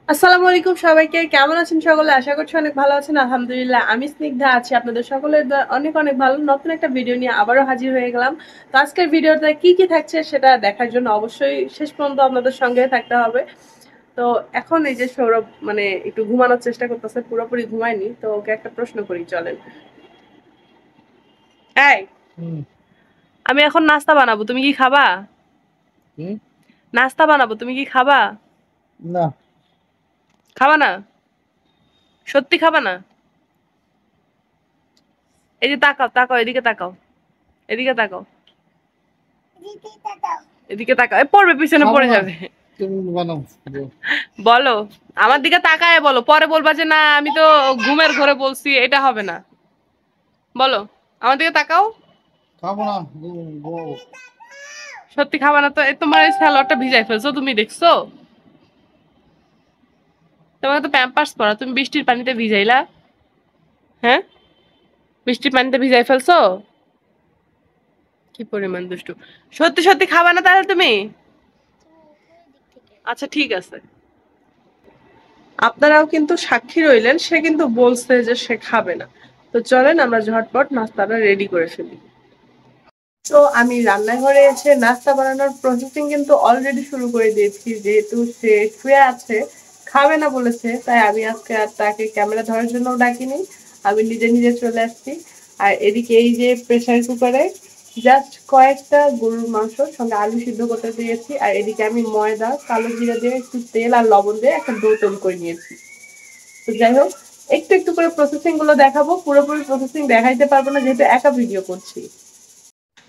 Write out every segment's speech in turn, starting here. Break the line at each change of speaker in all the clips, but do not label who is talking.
আসসালামু আলাইকুম সবাইকে, কেমন আছেন সকলে? আশা করছি অনেক ভালো আছেন। আলহামদুলিল্লাহ, আমি স্নিগ্ধা আছি আপনাদের সকলের অনেক অনেক ভালো। নতুন একটা ভিডিও নিয়ে আবারও হাজির হয়ে গেলাম। তো আজকের ভিডিওতে কি কি থাকছে সেটা দেখার জন্য অবশ্যই শেষ পর্যন্ত আপনাদের সঙ্গে থাকতে হবে। তো এখন এই যে সৌরভ মানে একটু ঘুমানোর চেষ্টা করতেছে, পুরোপুরি ঘুমায়নি। তো ওকে একটা প্রশ্ন করি, চলেন। এই, আমি এখন নাস্তা বানাবো, তুমি কি খাবা? নাস্তা বানাবো, তুমি কি খাবা?
না।
খাবা না? সত্যি খাবা না? এই যে তাকাও তাকাও, এদিকে তাকাও, এদিকে তাকাও, এদিকে তাকাও। পড়বে, পিছনে
খাবো
পড়ে
না,
যাবে।
তুমি বানাও।
বলো, আমার দিকে তাকায় বলো, পরে বলবা যে না আমি তো ঘুমের ঘরে বলছি, এটা হবে না। বলো, আমার দিকে তাকাও।
খাবো না, ঘুমাবো।
সত্যি খাবা না তো? তোমার এই স্যালোয়ারটা ভিজাই ফেলছো, তুমি দেখছো? তোমাকে তো প্যাম্পার্স পরা, তুমি বৃষ্টির পানিতে ভিজাইলা। হ্যাঁ, বৃষ্টির পানিতে ভিজাই ফেলছো। কি পরিমাণ দুষ্টু! সত্যি সত্যি খাবা না তাহলে তুমি? আচ্ছা ঠিক আছে, আপনারাও কিন্তু সাক্ষী রইলেন, সে কিন্তু বলছে যে সে খাবে না। তো চলেন আমরা ঝটপট নাস্তাটা রেডি করে ফেলি। তো আমি রান্নাঘরে এসে নাস্তা বানানোর প্রসেসিং কিন্তু অলরেডি শুরু করে দিয়েছি, যেহেতু সে শুয়ে আছে, খাবে না বলেছে, তাই আমি আজকে আর তাকে ক্যামেরা ধরার জন্য ডাকিনি, আমি নিজে নিজে চলে আসছি। আর এদিকে এই যে প্রেসার কুকারে জাস্ট কয়েকটা গরুর মাংস সঙ্গে আলু সিদ্ধ করতে দিয়েছি, আর এদিকে আমি ময়দা, কালো জিরা দিয়ে একটু তেল আর লবণ দিয়ে একটা ডো তৈরি করে নিয়েছি। তো যাই হোক, একটু একটু করে প্রসেসিং গুলো দেখাবো, পুরোপুরি প্রসেসিং দেখাইতে পারবো না যেহেতু একা ভিডিও করছি।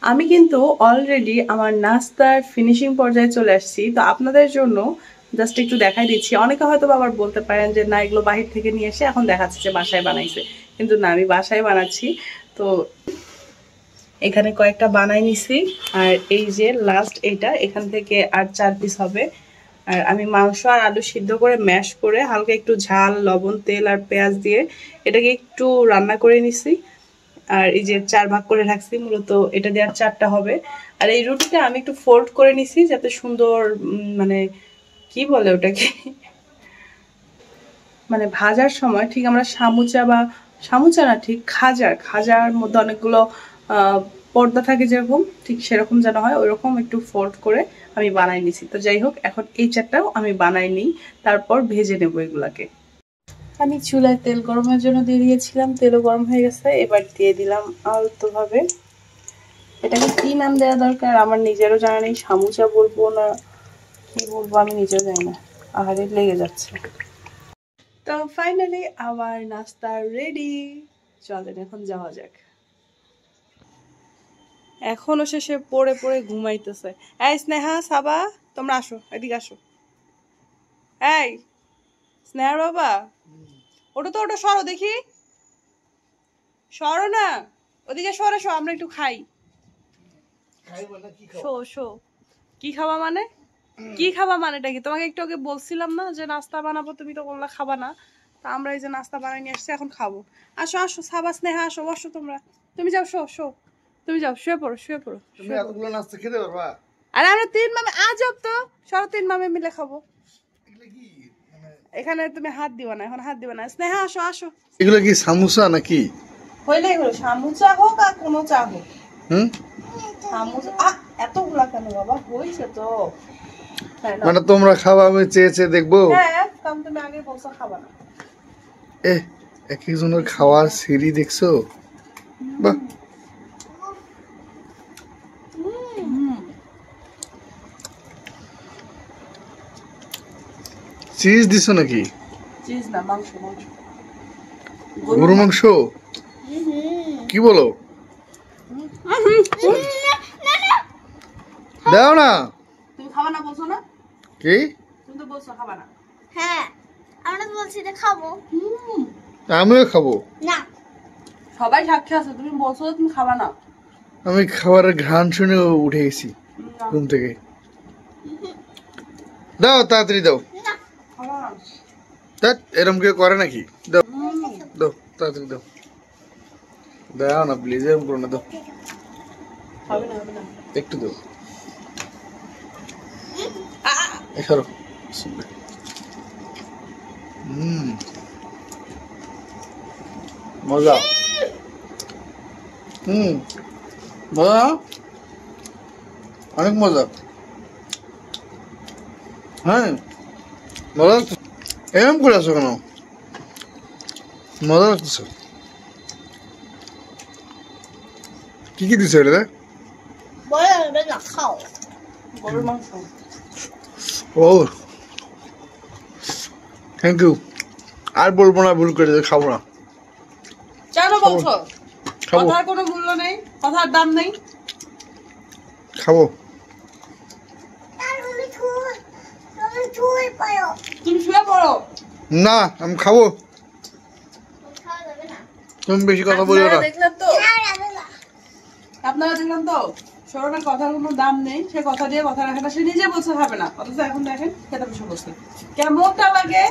আমি কিন্তু অলরেডি আমার নাস্তার ফিনিশিং পর্যায়ে চলে আসছি। তো আপনাদের জন্য জাস্ট একটু দেখাই দিচ্ছি। অনেকে হয়তো আবার বলতে পারেন যে না, এগুলো বাহির থেকে নিয়ে এসে এখন দেখাচ্ছে যে বাসায় বানাইছে, কিন্তু না, আমি বাসায় বানাচ্ছি। তো এখানে কয়েকটা বানাই নিছি, আর এই যে লাস্ট এইটা, এখান থেকে আর 4 পিস হবে। আর আমি মাংস আর আলু সিদ্ধ করে ম্যাশ করে হালকা একটু ঝাল, লবণ, তেল আর পেঁয়াজ দিয়ে এটাকে একটু রান্না করে নিছি। আর এই যে 4 ভাগ করে রাখছি, মূলত এটা দিয়ে আর 4টা হবে। আর এই রুটিটা আমি একটু ফোল্ড করে নিছি যাতে সুন্দর মানে কি বলে ওটাকে, মানে ভাজার সময় ঠিক আমরা সামুচা বা সামুচা না, ঠিক খাজার মধ্যে অনেকগুলো পর্দা থাকে যেরকম, ঠিক সেরকম যেন হয়, ওইরকম একটু ফোল্ড করে আমি বানাই নিছি। তো যাই হোক, এখন এই 4টাও আমি বানাই নিই, তারপর ভেজে নেবো এগুলাকে। আমি চুলায় তেল গরমের জন্য দিয়ে দিয়েছিলাম, তেলও গরম হয়ে গেছে, এবার দিয়ে দিলাম আলতোভাবে। এটাকে কি নাম দেওয়া দরকার আমার নিজেরও জানা নেই, সামুচা বলবো না কি বলবো আমি নিজেও জানি না, আহারে লেগে যাচ্ছে। তো ফাইনালি আমার নাস্তা রেডি, চলেন এখন যাওয়া যাক। এখনো শেষে পড়ে পড়ে ঘুমাইতেছে। এই স্নেহা, সাবা, তোমরা আসো, এদিকে আসো। এই স্নেহার বাবা, ওটা তো, ওটা সরো দেখি, সরো না, ওদিকে সরে শো, আমরা একটু খাই। শো শো, কি খাবা মানে? কি খাবা মানেটা কি? তোমাকে একটু আগে বলছিলাম না যে নাস্তা বানাবো, তুমি তো বললা খাবা না। তা আমরা এই যে নাস্তা বানাই নিয়ে আসছি, এখন খাবো। আসো আসো, সাবা, স্নেহা, আসো, বসো তোমরা। তুমি যাও, শো শো, তুমি যাও, শুয়ে পড়ো, শুয়ে পড়ো।
তুমি এতগুলো নাস্তা খেতে পারবা?
আরে আমরা 3 মামে, আজব তো, সরো, 3 মামে মিলে খাবো।
এগুলো কি
এখানে তুমি হাত দিবা না, এখন হাত দিবা না। স্নেহা আসো আসো।
এগুলো কি সামোসা নাকি?
হইলেই হলো, সামুচা হোক আর কোনো চা হোক।
হুম,
সামুচা এতগুলা কেন বাবা, হয়েছে তো।
মানে তোমরা খাওয়া আমি চেয়ে চেয়ে দেখবো?
হ্যাঁ, কারণ তুমি আগে বলছো খাবা না।
এ, এক একজনের খাওয়ার সিঁড়ি দেখছো? বাহ, চিজ দিছো নাকি?
চিজ না, মাংস, মাংস,
গরু মাংস? কি বলো, দাও না।
তুমি খাবা না বলছো না?
কি?
তুমি তো বলছো খাবা না।
হ্যাঁ, আমরা তো বলছি যে খাবো।
আমিও খাবো।
না,
সবাই সাক্ষী আছে, তুমি বলছো যে তুমি খাবা না।
আমি খাবারের ঘ্রাণ শুনে উঠে গেছি ঘুম থেকে। দাও, তাড়াতাড়ি দাও।
না,
খাবা না।
ধ্যাৎ, এরম কেউ করে নাকি? দাও, দাও, তাড়াতাড়ি দাও। দাও না প্লিজ, এরম করো না, দাও,
খাবে না, হবে না।
একটু দাও। এই সরো। মজা মজা না? অনেক মজা। হ্যাঁ মজা লাগছে। এরকম করে আছো কেন? মজা লাগতেছে। কি কি দিছে এটা?
বলে হবে না খাও।
গরুর মাংস।
ও থ্যাংক ইউ। আর বলবো না, ভুল করে খাবো না।
কেন বলছো?
খাবো
কথার কোনো মূল্য নেই, কথার দাম নেই।
খাবো।
তুমি শুয়ে পড়ো।
না আমি খাবো।
খাওয়া যাবে না।
তুমি বেশি কথা বলিও না।
দেখলেন তো,
খাওয়া যাবে না।
আপনারা দেখলেন তো, সরমের কথার কোনো দাম নেই। সে কথা দিয়ে কথা রাখে না, সে নিজে বলছে খাবে না, অথচ এখন দেখেন খেতে বসে বসে কেমনটা লাগে।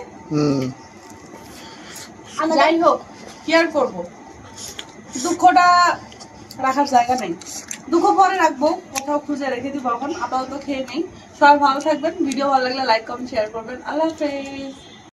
যাই হোক, কি আর করবো, দুঃখটা রাখার জায়গা নেই। দুঃখ পরে রাখবো, কোথাও খুঁজে রেখে দিব। এখন আপাতত খেয়ে নেই। সবাই ভালো থাকবেন। ভিডিও ভালো লাগলে লাইক কমেন্ট শেয়ার করবেন। আল্লাহ হাফেজ।